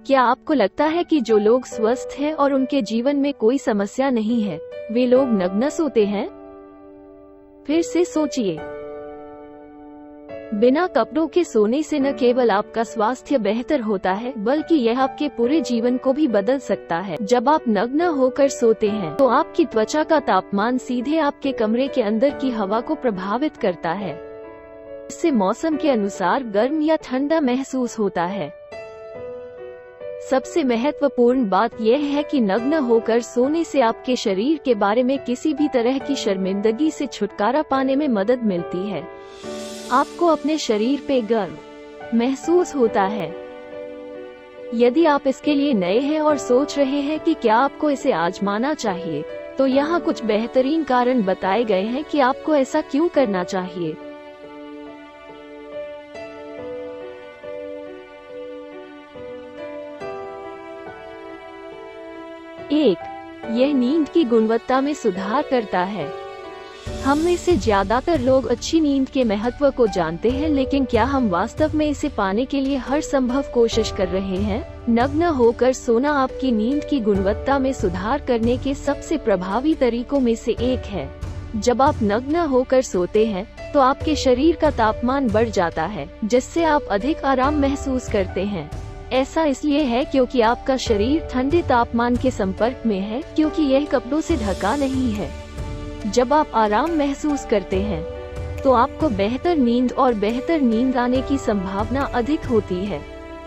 क्या आपको लगता है कि जो लोग स्वस्थ हैं और उनके जीवन में कोई समस्या नहीं है, वे लोग नग्न सोते हैं? फिर से सोचिए। बिना कपड़ों के सोने से न केवल आपका स्वास्थ्य बेहतर होता है, बल्कि यह आपके पूरे जीवन को भी बदल सकता है। जब आप नग्न होकर सोते हैं, तो आपकी त्वचा का तापमान सीधे आपके कमरे के अंदर की हवा को प्रभावित करता है। इससे मौसम के अनुसार गर्म या ठंडा महसूस होता है। सबसे महत्वपूर्ण बात यह है कि नग्न होकर सोने से आपके शरीर के बारे में किसी भी तरह की शर्मिंदगी से छुटकारा पाने में मदद मिलती है। आपको अपने शरीर पे गर्व महसूस होता है। यदि आप इसके लिए नए हैं और सोच रहे हैं कि क्या आपको इसे आजमाना चाहिए, तो यहाँ कुछ बेहतरीन कारण बताए गए हैं कि आपको ऐसा क्यों करना चाहिए। 1. यह नींद की गुणवत्ता में सुधार करता है। हम में से ज्यादातर लोग अच्छी नींद के महत्व को जानते हैं, लेकिन क्या हम वास्तव में इसे पाने के लिए हर संभव कोशिश कर रहे हैं? नग्न होकर सोना आपकी नींद की गुणवत्ता में सुधार करने के सबसे प्रभावी तरीकों में से एक है। जब आप नग्न होकर सोते हैं, तो आपके शरीर का तापमान बढ़ जाता है, जिससे आप अधिक आराम महसूस करते हैं। ऐसा इसलिए है क्योंकि आपका शरीर ठंडे तापमान के संपर्क में है, क्योंकि यह कपड़ों से ढका नहीं है। जब आप आराम महसूस करते हैं, तो आपको बेहतर नींद और बेहतर नींद आने की संभावना अधिक होती है।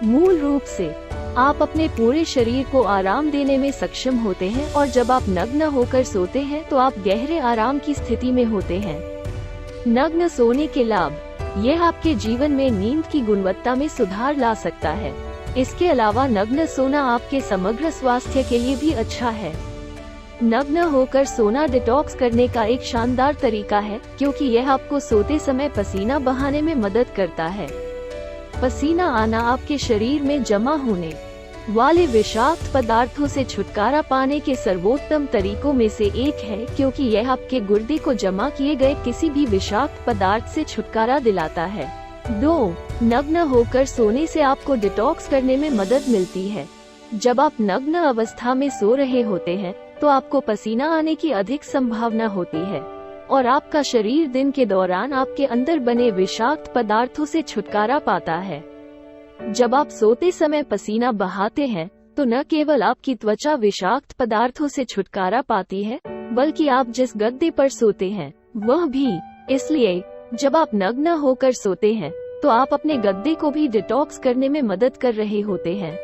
मूल रूप से आप अपने पूरे शरीर को आराम देने में सक्षम होते हैं, और जब आप नग्न होकर सोते हैं, तो आप गहरे आराम की स्थिति में होते हैं। नग्न सोने के लाभ: यह आपके जीवन में नींद की गुणवत्ता में सुधार ला सकता है। इसके अलावा नग्न सोना आपके समग्र स्वास्थ्य के लिए भी अच्छा है। नग्न होकर सोना डिटॉक्स करने का एक शानदार तरीका है, क्योंकि यह आपको सोते समय पसीना बहाने में मदद करता है। पसीना आना आपके शरीर में जमा होने वाले विषाक्त पदार्थों से छुटकारा पाने के सर्वोत्तम तरीकों में से एक है, क्योंकि यह आपके गुर्दे को जमा किए गए किसी भी विषाक्त पदार्थ से छुटकारा दिलाता है। 2. नग्न होकर सोने से आपको डिटॉक्स करने में मदद मिलती है। जब आप नग्न अवस्था में सो रहे होते हैं, तो आपको पसीना आने की अधिक संभावना होती है, और आपका शरीर दिन के दौरान आपके अंदर बने विषाक्त पदार्थों से छुटकारा पाता है। जब आप सोते समय पसीना बहाते हैं, तो न केवल आपकी त्वचा विषाक्त पदार्थों से छुटकारा पाती है, बल्कि आप जिस गद्दे पर सोते हैं वह भी। इसलिए जब आप नग्न होकर सोते हैं, तो आप अपने गद्दे को भी डिटॉक्स करने में मदद कर रहे होते हैं।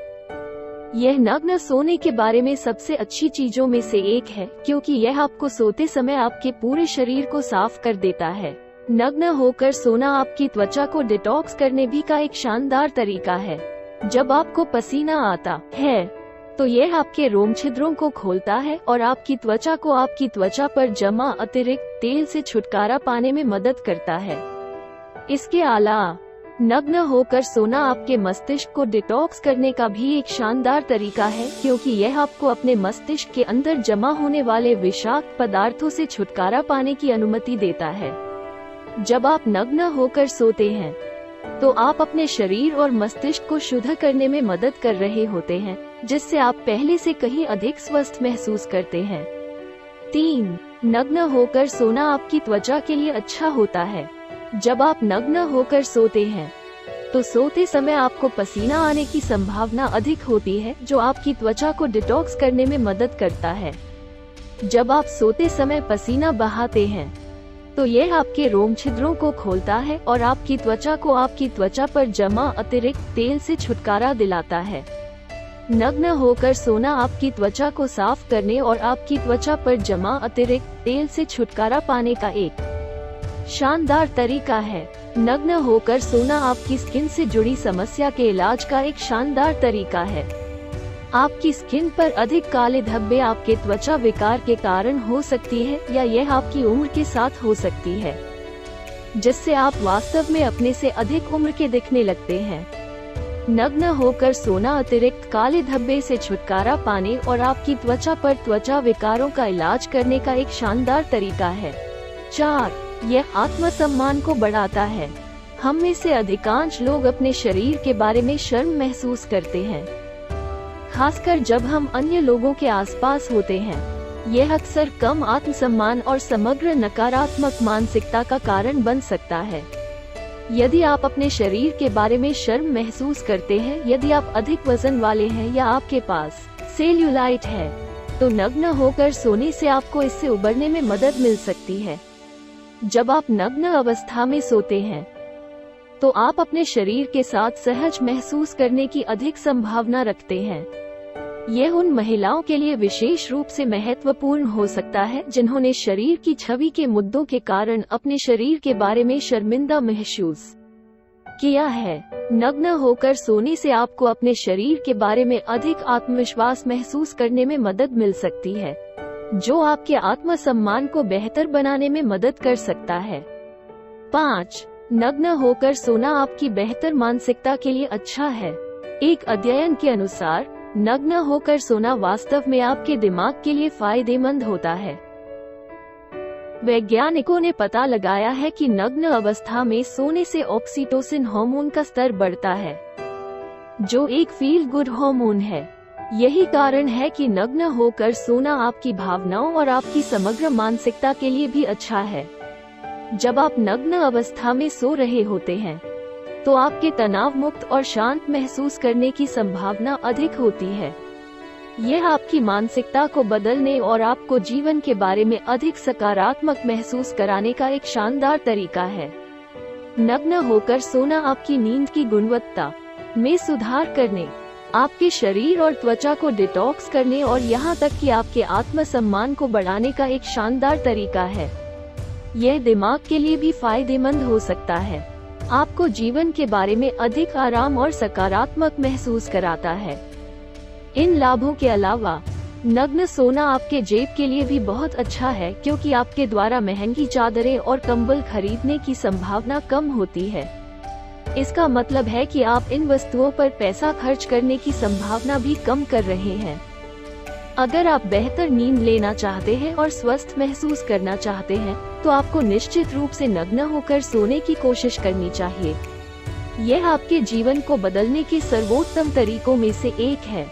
यह नग्न सोने के बारे में सबसे अच्छी चीजों में से एक है, क्योंकि यह आपको सोते समय आपके पूरे शरीर को साफ कर देता है। नग्न होकर सोना आपकी त्वचा को डिटॉक्स करने भी का एक शानदार तरीका है। जब आपको पसीना आता है, तो यह आपके रोम छिद्रों को खोलता है और आपकी त्वचा को आपकी त्वचा पर जमा अतिरिक्त तेल से छुटकारा पाने में मदद करता है। इसके अलावा नग्न होकर सोना आपके मस्तिष्क को डिटॉक्स करने का भी एक शानदार तरीका है, क्योंकि यह आपको अपने मस्तिष्क के अंदर जमा होने वाले विषाक्त पदार्थों से छुटकारा पाने की अनुमति देता है। जब आप नग्न होकर सोते हैं, तो आप अपने शरीर और मस्तिष्क को शुद्ध करने में मदद कर रहे होते हैं, जिससे आप पहले से कहीं अधिक स्वस्थ महसूस करते हैं। 3. नग्न होकर सोना आपकी त्वचा के लिए अच्छा होता है। जब आप नग्न होकर सोते हैं, तो सोते समय आपको पसीना आने की संभावना अधिक होती है, जो आपकी त्वचा को डिटॉक्स करने में मदद करता है। जब आप सोते समय पसीना बहाते हैं, तो यह आपके रोम छिद्रों को खोलता है और आपकी त्वचा को आपकी त्वचा पर जमा अतिरिक्त तेल से छुटकारा दिलाता है। नग्न होकर सोना आपकी त्वचा को साफ करने और आपकी त्वचा पर जमा अतिरिक्त तेल से छुटकारा पाने का एक शानदार तरीका है। नग्न होकर सोना आपकी स्किन से जुड़ी समस्या के इलाज का एक शानदार तरीका है। आपकी स्किन पर अधिक काले धब्बे आपके त्वचा विकार के कारण हो सकती है, या यह आपकी उम्र के साथ हो सकती है, जिससे आप वास्तव में अपने से अधिक उम्र के दिखने लगते हैं। नग्न होकर सोना अतिरिक्त काले धब्बे से छुटकारा पाने और आपकी त्वचा पर त्वचा विकारों का इलाज करने का एक शानदार तरीका है। 4. यह आत्मसम्मान को बढ़ाता है। हम में से अधिकांश लोग अपने शरीर के बारे में शर्म महसूस करते हैं। खासकर जब हम अन्य लोगों के आसपास होते हैं। यह अक्सर कम आत्मसम्मान और समग्र नकारात्मक मानसिकता का कारण बन सकता है। यदि आप अपने शरीर के बारे में शर्म महसूस करते हैं, यदि आप अधिक वजन वाले हैं या आपके पास सेल्यूलाइट है, तो नग्न होकर सोने से आपको इससे उबरने में मदद मिल सकती है। जब आप नग्न अवस्था में सोते हैं, तो आप अपने शरीर के साथ सहज महसूस करने की अधिक संभावना रखते हैं। यह उन महिलाओं के लिए विशेष रूप से महत्वपूर्ण हो सकता है जिन्होंने शरीर की छवि के मुद्दों के कारण अपने शरीर के बारे में शर्मिंदा महसूस किया है। नग्न होकर सोने से आपको अपने शरीर के बारे में अधिक आत्मविश्वास महसूस करने में मदद मिल सकती है, जो आपके आत्मसम्मान को बेहतर बनाने में मदद कर सकता है। 5. नग्न होकर सोना आपकी बेहतर मानसिकता के लिए अच्छा है। एक अध्ययन के अनुसार नग्न होकर सोना वास्तव में आपके दिमाग के लिए फायदेमंद होता है। वैज्ञानिकों ने पता लगाया है कि नग्न अवस्था में सोने से ऑक्सीटोसिन हार्मोन का स्तर बढ़ता है, जो एक फील गुड हार्मोन है। यही कारण है कि नग्न होकर सोना आपकी भावनाओं और आपकी समग्र मानसिकता के लिए भी अच्छा है। जब आप नग्न अवस्था में सो रहे होते हैं, तो आपके तनाव मुक्त और शांत महसूस करने की संभावना अधिक होती है। यह आपकी मानसिकता को बदलने और आपको जीवन के बारे में अधिक सकारात्मक महसूस कराने का एक शानदार तरीका है। नग्न होकर सोना आपकी नींद की गुणवत्ता में सुधार करने, आपके शरीर और त्वचा को डिटॉक्स करने और यहाँ तक कि आपके आत्मसम्मान को बढ़ाने का एक शानदार तरीका है। यह दिमाग के लिए भी फायदेमंद हो सकता है, आपको जीवन के बारे में अधिक आराम और सकारात्मक महसूस कराता है। इन लाभों के अलावा नग्न सोना आपके जेब के लिए भी बहुत अच्छा है, क्योंकि आपके द्वारा महंगी चादरें और कंबल खरीदने की संभावना कम होती है। इसका मतलब है कि आप इन वस्तुओं पर पैसा खर्च करने की संभावना भी कम कर रहे हैं। अगर आप बेहतर नींद लेना चाहते हैं और स्वस्थ महसूस करना चाहते हैं, तो आपको निश्चित रूप से नग्न होकर सोने की कोशिश करनी चाहिए। यह आपके जीवन को बदलने के सर्वोत्तम तरीकों में से एक है।